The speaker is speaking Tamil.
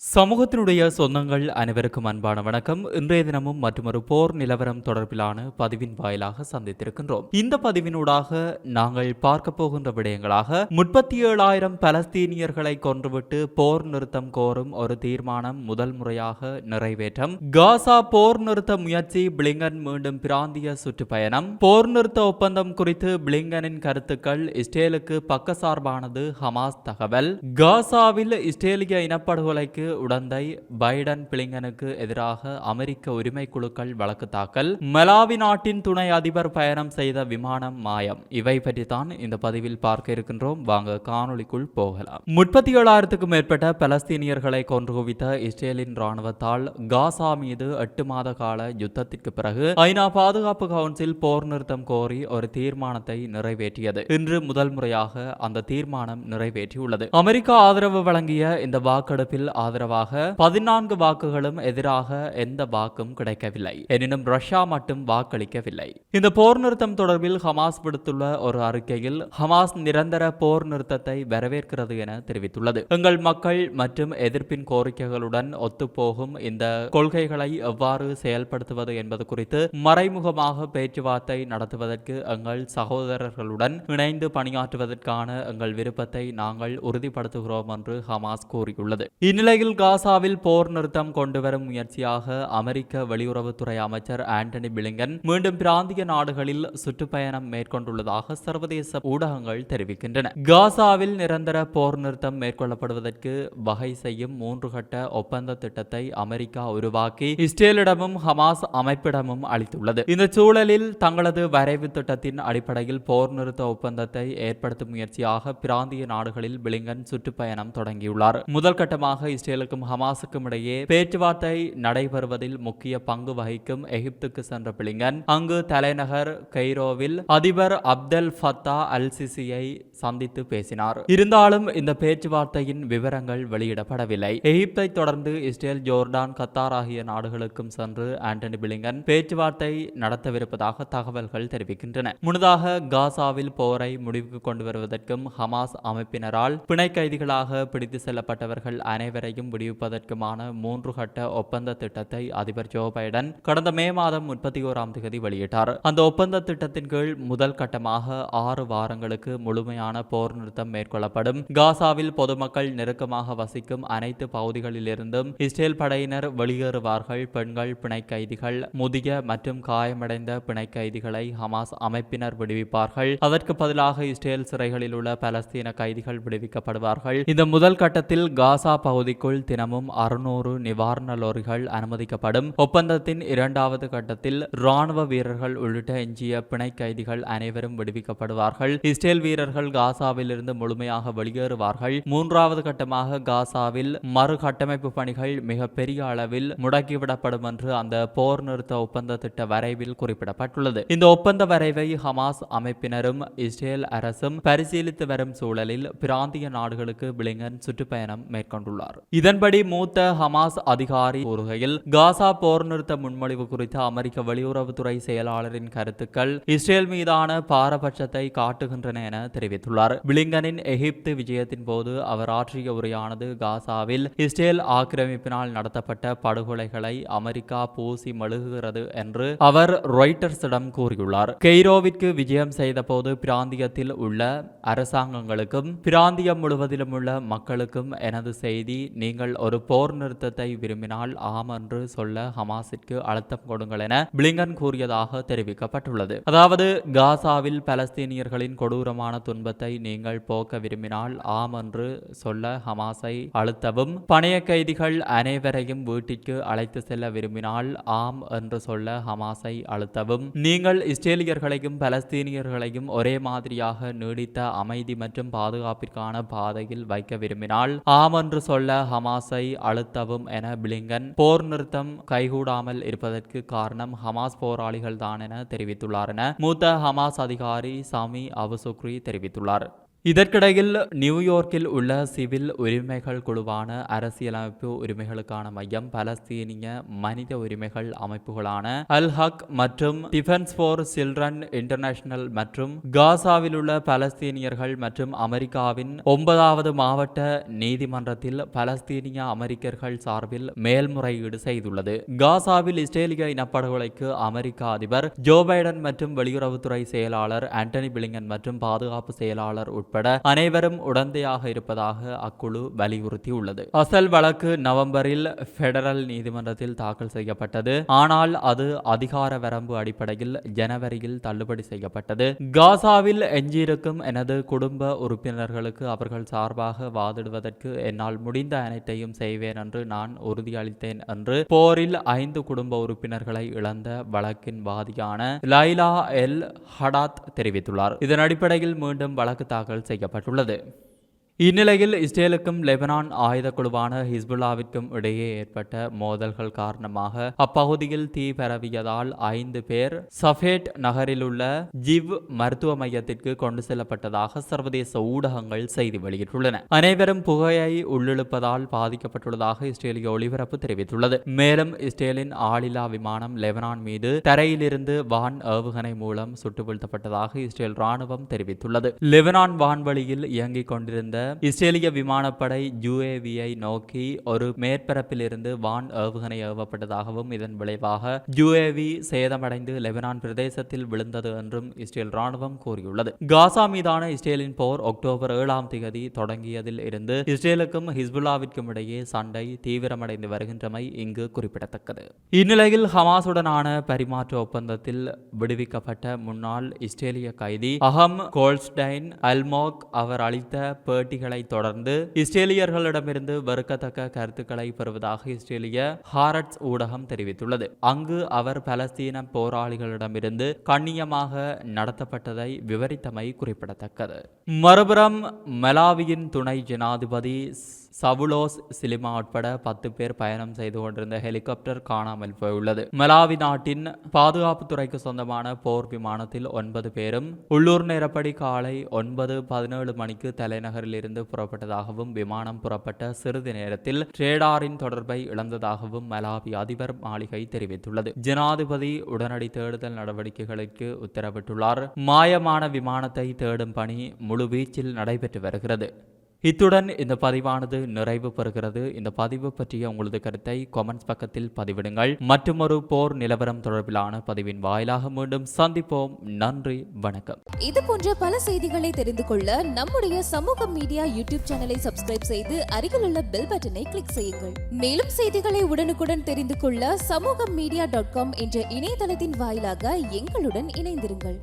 சமூகத்தினுடைய சொந்தங்கள் அனைவருக்கும் அன்பான வணக்கம். இன்றைய தினமும் மற்றொரு போர் நிலவரம் தொடர்பிலான பதிவின் வாயிலாக சந்தித்திருக்கின்றோம். இந்த பதிவினூடாக நாங்கள் பார்க்க போகின்ற விடயங்களாக 37,000 பலஸ்தீனியர்களை கொன்றுவிட்டு போர் நிறுத்தம் கோரும் ஒரு தீர்மானம் முதல் முறையாக நிறைவேற்றம், காசா போர் நிறுத்த முயற்சி, பிளிங்கன் மீண்டும் பிராந்திய சுற்றுப்பயணம், போர் நிறுத்த ஒப்பந்தம் குறித்து பிளிங்கனின் கருத்துக்கள், இஸ்ரேலுக்கு பக்கசார்பானது ஹமாஸ் தகவல், காசாவில் இஸ்ரேலிய இனப்படுகொலைக்கு உடந்தை, பைடன் பிளிங்கனுக்கு எதிராக அமெரிக்க உரிமை குழுக்கள் வழக்கு தாக்கல், மலாவி நாட்டின் துணை அதிபர் பயணம் செய்த விமானம் மாயம். இவை பற்றித்தான் இந்த பதிவில் பார்க்க இருக்கின்றோம். வாங்க காணொளிக்குள் போகலாம். 37,000க்கும் மேற்பட்ட பலஸ்தீனியர்களை கொன்று குவித்த இஸ்ரேலின் ராணுவத்தால் காசா மீது 8 மாத கால யுத்தத்திற்கு பிறகு ஐநா பாதுகாப்பு கவுன்சில் போர் நிறுத்தம் கோரி ஒரு தீர்மானத்தை நிறைவேற்றியது. இன்று முதல் முறையாக அந்த தீர்மானம் நிறைவேற்றியுள்ளது. அமெரிக்கா ஆதரவு வழங்கிய இந்த வாக்கெடுப்பில் ஆதரவாக 14 வாக்குகளும், எதிராக எந்த வாக்கும் கிடைக்கவில்லை. எனினும் ரஷ்யா மட்டும் வாக்களிக்கவில்லை. இந்த போர் நிறுத்தம் தொடர்பில் ஹமாஸ் விடுத்துள்ள ஒரு அறிக்கையில், ஹமாஸ் நிரந்தர போர் நிறுத்தத்தை வரவேற்கிறது என தெரிவித்துள்ளது. எங்கள் மக்கள் மற்றும் எதிர்ப்பின் கோரிக்கைகளுடன் ஒத்துப்போகும் இந்த கொள்கைகளை எவ்வாறு செயல்படுத்துவது என்பது குறித்து மறைமுகமாக பேச்சுவார்த்தை நடத்துவதற்கு எங்கள் சகோதரர்களுடன் இணைந்து பணியாற்றுவதற்கான எங்கள் விருப்பத்தை நாங்கள் உறுதிப்படுத்துகிறோம் என்று ஹமாஸ் கூறியுள்ளது. இந்நிலையில் காசாவில் போர் நிறுத்தம் கொண்டுவரும் முயற்சியாக அமெரிக்க வெளியுறவுத்துறை அமைச்சர் ஆண்டனி பிளிங்கன் மீண்டும் பிராந்திய நாடுகளில் சுற்றுப்பயணம் மேற்கொண்டுள்ளதாக சர்வதேச ஊடகங்கள் தெரிவிக்கின்றன. காசாவில் நிரந்தர போர் நிறுத்தம் மேற்கொள்ளப்படுவதற்கு வகை செய்யும் 3 கட்ட ஒப்பந்த திட்டத்தை அமெரிக்கா உருவாக்கி இஸ்ரேலிடமும் ஹமாஸ் அமைப்பிடமும் அளித்துள்ளது. இந்த சூழலில் தங்களது வரைவு திட்டத்தின் அடிப்படையில் போர் நிறுத்த ஒப்பந்தத்தை ஏற்படுத்தும் முயற்சியாக பிராந்திய நாடுகளில் பிளிங்கன் சுற்றுப்பயணம் தொடங்கியுள்ளார். முதல் கட்டமாக இஸ்ரேலுக்கும் ஹமாஸுக்கும் இடையே பேச்சுவார்த்தை நடைபெறுவதில் முக்கிய பங்கு வகிக்கும் எகிப்துக்கு சென்ற பிளிங்கன் அங்கு தலைநகர் கெய்ரோவில் அதிபர் அப்தெல் ஃபத்தா அல் சிசியை சந்தித்து பேசினார். இருந்தாலும் இந்த பேச்சுவார்த்தையின் விவரங்கள் வெளியிடப்படவில்லை. எகிப்தை தொடர்ந்து இஸ்ரேல், ஜோர்டான், கத்தார் ஆகிய நாடுகளுக்கும் சென்று ஆண்டனி பிளிங்கன் பேச்சுவார்த்தை நடத்தவிருப்பதாக தகவல்கள் தெரிவிக்கின்றன. முன்னதாக காசாவில் போரை முடிவுக்கு கொண்டு வருவதற்கும் ஹமாஸ் அமைப்பினரால் பிணை கைதிகளாக பிடித்து செல்லப்பட்டவர்கள் அனைவரையும் விடுவிப்பதற்குமான 3 கட்ட ஒப்பந்த திட்டத்தை அதிபர் ஜோ பைடன் கடந்த மே மாதம் 31ஆம் தேதி வெளியிட்டார். அந்த ஒப்பந்த திட்டத்தின் கீழ் முதல் கட்டமாக 6 வாரங்களுக்கு முழுமையான போர் நிறுத்தம் மேற்கொள்ளப்படும். காசாவில் பொதுமக்கள் நெருக்கமாக வசிக்கும் அனைத்து பகுதிகளிலிருந்தும் இஸ்ரேல் படையினர் வெளியேறுவார்கள். பெண்கள், பிணை கைதிகள், முதிய மற்றும் காயமடைந்த பிணை கைதிகளை ஹமாஸ் அமைப்பினர் விடுவிப்பார்கள். அதற்கு பதிலாக இஸ்ரேல் சிறைகளில் உள்ள பலஸ்தீன கைதிகள் விடுவிக்கப்படுவார்கள். இந்த முதல் கட்டத்தில் காசா பகுதிக்குள் தினமும் 600 நிவாரண லோரிகள் அனுமதிக்கப்படும். ஒப்பந்தத்தின் 2வது கட்டத்தில் ராணுவ வீரர்கள் உள்ளிட்ட எஞ்சிய பிணை கைதிகள் அனைவரும் விடுவிக்கப்படுவார்கள். இஸ்ரேல் வீரர்கள் காசாவில் இருந்து முழுமையாக வெளியேறுவார்கள். 3வது கட்டமாக காசாவில் மறுகட்டமைப்பு பணிகள் மிக பெரிய அளவில் முடக்கிவிடப்படும் என்று அந்த போர் நிறுத்த ஒப்பந்த திட்ட வரைவில் குறிப்பிடப்பட்டுள்ளது. இந்த ஒப்பந்த வரைவை ஹமாஸ் அமைப்பினரும் இஸ்ரேல் அரசும் பரிசீலித்து வரும் சூழலில் பிராந்திய நாடுகளுக்கு பிளிங்கன் சுற்றுப்பயணம் மேற்கொண்டுள்ளார். இதன்படி மூத்த ஹமாஸ் அதிகாரி கூறுகையில், காசா போர் நிறுத்த முன்மொழிவு குறித்த அமெரிக்க வெளியுறவுத்துறை செயலாளரின் கருத்துக்கள் இஸ்ரேல் மீதான பாரபட்சத்தை காட்டுகின்றன என தெரிவித்துள்ளார். பிளிங்கனின் எகிப்து விஜயத்தின் போது அவர் ஆற்றிய உரையானது காசாவில் இஸ்ரேல் ஆக்கிரமிப்பினால் நடத்தப்பட்ட படுகொலைகளை அமெரிக்கா பூசி மெழுகுகிறது என்று அவர் ராய்ட்டர்ஸிடம் கூறியுள்ளார். கெய்ரோவிற்கு விஜயம் செய்த போது பிராந்தியத்தில் உள்ள அரசாங்கங்களுக்கும் பிராந்தியம் முழுவதிலும் உள்ள மக்களுக்கும் எனது செய்தி, நீங்கள் ஒரு போர் நிறுத்தத்தை விரும்பினால் ஆம் என்று சொல்ல ஹமாஸிற்கு அழுத்தம் கொடுங்கள் என பிளிங்கன் கூறியதாக தெரிவிக்கப்பட்டுள்ளது. அதாவது, காசாவில் பலஸ்தீனியர்களின் கொடூரமான துன்பத்தை நீங்கள் போக்க விரும்பினால் ஆம் என்று சொல்ல ஹமாஸை அழுத்தவும், பணைய கைதிகள் அனைவரையும் வீட்டிற்கு அழைத்து செல்ல விரும்பினால் ஆம் என்று சொல்ல ஹமாஸை அழுத்தவும், நீங்கள் இஸ்ரேலியர்களையும் பலஸ்தீனியர்களையும் ஒரே மாதிரியாக நீடித்த அமைதி மற்றும் பாதுகாப்பிற்கான பாதையில் வைக்க விரும்பினால் ஆம் என்று சொல்ல ஹமாஸை அழுத்தவும் என பிளிங்கன் போர் நிறுத்தம் கைகூடாமல் இருப்பதற்கு காரணம் ஹமாஸ் போராளிகள் தான் என தெரிவித்துள்ளார் என மூத்த ஹமாஸ் அதிகாரி சாமி அபு சுக்ரி தெரிவித்துள்ளார். இதற்கிடையில் நியூயார்க்கில் உள்ள சிவில் உரிமைகள் குழுவான அரசியலமைப்பு உரிமைகளுக்கான மையம், பலஸ்தீனிய மனித உரிமைகள் அமைப்புகளான அல் ஹக் மற்றும் டிஃபென்ஸ் ஃபார் சில்ட்ரன் இன்டர்நேஷனல் மற்றும் காசாவில் உள்ள பலஸ்தீனியர்கள் மற்றும் அமெரிக்காவின் 9வது மாவட்ட நீதிமன்றத்தில் பலஸ்தீனிய அமெரிக்கர்கள் சார்பில் மேல்முறையீடு செய்துள்ளது. காசாவில் இஸ்ரேலிய இனப்படுகொலைக்கு அமெரிக்க அதிபர் ஜோ பைடன் மற்றும் வெளியுறவுத்துறை செயலாளர் ஆண்டனி பிளிங்கன் மற்றும் பாதுகாப்பு செயலாளர் உட்பட அனைவரும் உடந்தையாக இருப்பதாக அக்குழு வலியுறுத்தியுள்ளது. அசல் வழக்கு நவம்பரில் பெடரல் நீதிமன்றத்தில் தாக்கல் செய்யப்பட்டது. ஆனால் அது அதிகார வரம்பு அடிப்படையில் ஜனவரியில் தள்ளுபடி செய்யப்பட்டது. காசாவில் எஞ்சியிருக்கும் எனது குடும்ப உறுப்பினர்களுக்கு அவர்கள் சார்பாக வாதிடுவதற்கு என்னால் முடிந்த அனைத்தையும் செய்வேன் என்று நான் உறுதியளித்தேன் என்று போரில் 5 குடும்ப உறுப்பினர்களை இழந்த வழக்கின் வாதியான லைலா எல் ஹடாத் தெரிவித்துள்ளார். இதன் அடிப்படையில் மீண்டும் வழக்கு தாக்கல் செய்யப்பட்டுள்ளது. இந்நிலையில் இஸ்ரேலுக்கும் லெபனான் ஆயுத குழுவான ஹிஸ்புல்லாவிற்கும் இடையே ஏற்பட்ட மோதல்கள் காரணமாக அப்பகுதியில் தீ பரவியதால் 5 பேர் சஃபேட் நகரில் உள்ள ஜிவ் மருத்துவ மையத்திற்கு கொண்டு செல்லப்பட்டதாக சர்வதேச ஊடகங்கள் செய்தி வெளியிட்டுள்ளன. அனைவரும் புகையை உள்ளிழுப்பதால் பாதிக்கப்பட்டுள்ளதாக இஸ்ரேலிய ஒளிபரப்பு தெரிவித்துள்ளது. மேலும் இஸ்ரேலின் ஆளில்லா விமானம் லெபனான் மீது தரையிலிருந்து வான் ஏவுகணை மூலம் சுட்டு வீழ்த்தப்பட்டதாக இஸ்ரேல் ராணுவம் தெரிவித்துள்ளது. லெபனான் வான்வழியில் இயங்கிக் கொண்டிருந்த இஸ்ரேலிய விமானப்படை UAV-ஐ நோக்கி ஒரு மேற்பரப்பில் இருந்து வான் ஏவுகணை ஏவப்பட்டதாகவும் இதன் விளைவாக UAV சேதமடைந்து லெபனான் பிரதேசத்தில் விழுந்தது என்றும் இஸ்ரேல் ராணுவம் கூறியுள்ளது. காசா மீதான இஸ்ரேலின் போர் அக்டோபர் 7ஆம் தேதி தொடங்கியதில் இருந்து இஸ்ரேலுக்கும் ஹிஸ்புல்லாவிற்கும் இடையே சண்டை தீவிரமடைந்து வருகின்றமை இங்கு குறிப்பிடத்தக்கது. இந்நிலையில் ஹமாசுடனான பரிமாற்ற ஒப்பந்தத்தில் விடுவிக்கப்பட்ட முன்னாள் இஸ்ரேலிய கைதி அஹம் கோல்ஸ்டைன் அல்மோக் அவர் அளித்த பேட்டிகளை தொடர்ந்து இஸ்ரேலியர்களிடமிருந்து வெறுக்கத்தக்க கருத்துக்களை பெறுவதாக இஸ்ரேலிய ஹாரட்ஸ் ஊடகம் தெரிவித்துள்ளது. அங்கு அவர் பலஸ்தீன போராளிகளிடமிருந்து கண்ணியமாக நடத்தப்பட்டதை விவரித்தமை குறிப்பிடத்தக்கது. மறுபுறம் மலாவியின் துணை ஜனாதிபதி சவுலோஸ் சிலிமா உட்பட 10 பேர் பயணம் செய்து கொண்டிருந்த ஹெலிகாப்டர் காணாமல் போயுள்ளது. மலாவி நாட்டின் பாதுகாப்புத்துறைக்கு சொந்தமான போர் விமானத்தில் 9 பேரும் உள்ளூர் நேரப்படி காலை 9:17 மணிக்கு தலைநகரில் இருந்து புறப்பட்டதாகவும் விமானம் புறப்பட்ட சிறிது நேரத்தில் ரேடாரின் தொடர்பை இழந்ததாகவும் மலாவி அதிபர் மாளிகை தெரிவித்துள்ளது. ஜனாதிபதி உடனடி தேடுதல் நடவடிக்கைகளுக்கு உத்தரவிட்டுள்ளார். மாயமான விமானத்தை தேடும் பணி முழுவீச்சில் நடைபெற்று வருகிறது. இத்துடன் இந்த பதிவானது நிறைவு பெறுகிறது. இந்த பதிவு பற்றிய உங்களது கருத்தை கமெண்ட்ஸ் பக்கத்தில் பதிவிடுங்கள். மற்றொரு போர் நிலவரம் தொடர்பிலான பதிவின் வாயிலாக மீண்டும் சந்திப்போம். நன்றி, வணக்கம். இது போன்ற பல செய்திகளை தெரிந்து கொள்ள நம்முடைய சமூக மீடியா யூடியூப் சேனலை சப்ஸ்கிரைப் செய்து அருகிலுள்ள பெல் பட்டனை கிளிக் செய்யுங்கள். மேலும் செய்திகளை உடனுக்குடன் தெரிந்து கொள்ள சமூகமீடியா.com என்ற இணையதளத்தின் வாயிலாக எங்களுடன் இணைந்திருங்கள்.